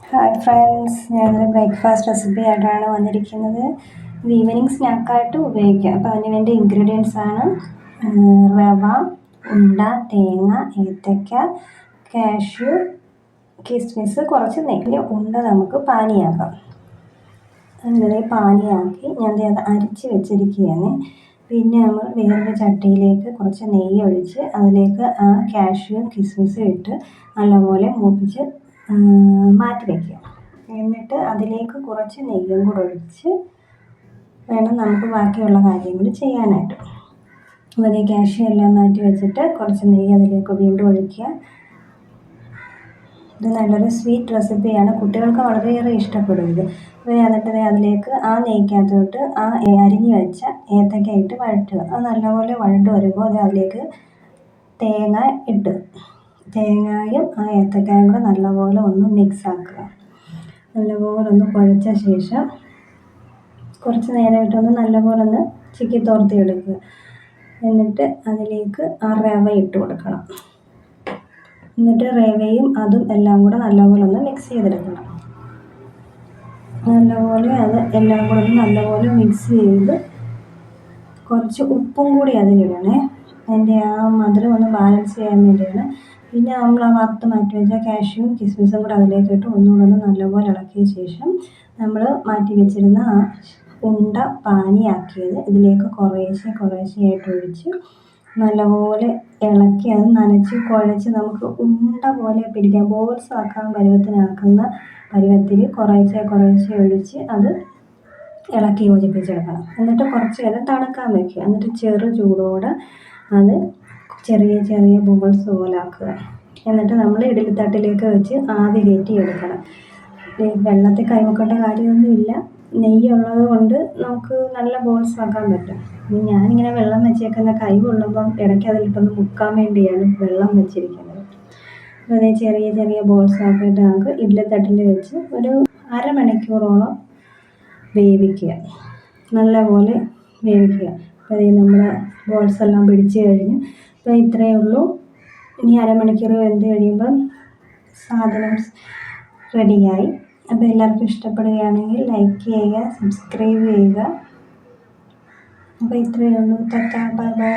Hi friends, ഞാനൊരു breakfast recipe ആയിട്ടാണ് വന്നിരിക്കുന്നത്. ഇത് ഈവനിങ് സ്നാക്കായിട്ട് ഉപയോഗിക്കാം. അപ്പോൾ അതിന് വേണ്ട ഇൻഗ്രീഡിയൻസ് ആണ് റവ, ഉണ്ട, തേങ്ങ, ഏത്തയ്ക്ക, കാഷ്യൂ, കിസ്മിസ്, കുറച്ച് നെയ്യ്. ഉണ്ട നമുക്ക് പാനിയാക്കാം. അങ്ങനെ പാനിയാക്കി ഞാൻ അത് അരിച്ച് വെച്ചിരിക്കുകയാണ്. പിന്നെ നമ്മൾ വേറൊരു ചട്ടിയിലേക്ക് കുറച്ച് നെയ്യ് ഒഴിച്ച് അതിലേക്ക് ആ കാഷ്യൂം കിസ്മിസും ഇട്ട് നല്ലപോലെ മൂപ്പിച്ച് മാറ്റി വയ്ക്കുക. എന്നിട്ട് അതിലേക്ക് കുറച്ച് നെയ്യും കൂടെ ഒഴിച്ച് വേണം നമുക്ക് ബാക്കിയുള്ള കാര്യങ്ങൾ ചെയ്യാനായിട്ട്. അപ്പോൾ ഈ കാഷ്യൂ എല്ലാം മാറ്റി വെച്ചിട്ട് കുറച്ച് നെയ്യ് അതിലേക്ക് വീണ്ടും ഒഴിക്കുക. ഇത് നല്ലൊരു സ്വീറ്റ് റെസിപ്പിയാണ്, കുട്ടികൾക്ക് വളരെയേറെ ഇഷ്ടപ്പെടും ഇത്. എന്നിട്ട് അതിലേക്ക് ആ നെയ്ക്കകത്തോട്ട് ആ അരിഞ്ഞ് വെച്ച ഏത്തക്ക ഇട്ട് വഴറ്റുക. അത് നല്ലപോലെ വഴണ്ട് വരുമ്പോൾ അതിലേക്ക് തേങ്ങ ഇട്ട് തേങ്ങയും ആ ഏത്തക്കായും കൂടെ നല്ലപോലെ ഒന്ന് മിക്സ് ആക്കുക. നല്ലപോലെ ഒന്ന് കുഴച്ച ശേഷം കുറച്ച് നേരമായിട്ടൊന്ന് നല്ലപോലെ ഒന്ന് ചിക്കി തോർത്തി എടുക്കുക. എന്നിട്ട് അതിലേക്ക് ആ റവ ഇട്ട് കൊടുക്കണം. എന്നിട്ട് റവയും അതും എല്ലാം കൂടെ നല്ലപോലെ ഒന്ന് മിക്സ് ചെയ്തെടുക്കണം. നല്ലപോലെ അത് എല്ലാം കൂടെ ഒന്ന് നല്ലപോലെ മിക്സ് ചെയ്ത് കുറച്ച് ഉപ്പും കൂടി അതിലിടണേ. അതിൻ്റെ ആ മധുരം ഒന്ന് ബാലൻസ് ചെയ്യാൻ വേണ്ടിയാണ്. പിന്നെ നമ്മൾ ആ വറുത്ത് മാറ്റി വെച്ച കാഷ്യൂം കിസ്മിസും കൂടെ അതിലേക്ക് ഇട്ട് ഒന്നുകൂടെ ഒന്ന് നല്ലപോലെ ഇളക്കിയ ശേഷം നമ്മൾ മാറ്റി വെച്ചിരുന്ന ആ ഉണ്ട പാനിയാക്കിയത് ഇതിലേക്ക് കുറേശ്ശെയായിട്ട് ഒഴിച്ച് നല്ലപോലെ ഇളക്കി അത് നനച്ച് കുഴച്ച് നമുക്ക് ഉണ്ട പോലെ പിടിക്കാൻ ബോൾസ് ആക്കാൻ പരുവത്തിനാക്കുന്ന പരുവത്തിൽ കുറേശ്ശെ ഒഴിച്ച് അത് ഇളക്കി യോജിപ്പിച്ചെടുക്കണം. എന്നിട്ട് കുറച്ച് നേരം തണുക്കാൻ വയ്ക്കുക. എന്നിട്ട് ചെറു ചൂടോടെ അത് ചെറിയ ബോൾസ് പോലെ ആക്കുക. എന്നിട്ട് നമ്മൾ ഇഡ്ഡലിത്തട്ടിലേക്ക് വെച്ച് ആവി കയറ്റി എടുക്കണം. വെള്ളത്തിൽ കൈവെക്കേണ്ട കാര്യമൊന്നുമില്ല, നെയ്യുള്ളത് കൊണ്ട് നമുക്ക് നല്ല ബോൾസ് ആക്കാൻ പറ്റും. ഞാനിങ്ങനെ വെള്ളം വെച്ചേക്കുന്ന കൈ കൊള്ളുമ്പം ഇടയ്ക്ക് അതിലിട്ടൊന്ന് മുക്കാൻ വേണ്ടിയാണ് വെള്ളം വെച്ചിരിക്കുന്നത്. അതേ ചെറിയ ബോൾസ് ആക്കിയിട്ട് നമുക്ക് ഇഡ്ഡലിത്തട്ടിൽ വെച്ച് ഒരു അരമണിക്കൂറോളം വേവിക്കുക. നല്ലപോലെ വേവിക്കുക. അപ്പോൾ നമ്മുടെ ബോൾസ് എല്ലാം പിടിച്ച് കഴിഞ്ഞ് അപ്പോൾ ഇത്രയേ ഉള്ളൂ. ഇനി അരമണിക്കൂർ വെന്ത് കഴിയുമ്പം സാധനം റെഡിയായി. അപ്പോൾ എല്ലാവർക്കും ഇഷ്ടപ്പെടുകയാണെങ്കിൽ ലൈക്ക് ചെയ്യുക, സബ്സ്ക്രൈബ് ചെയ്യുക. അപ്പോൾ ഇത്രയേ ഉള്ളൂ. Tata, bye bye.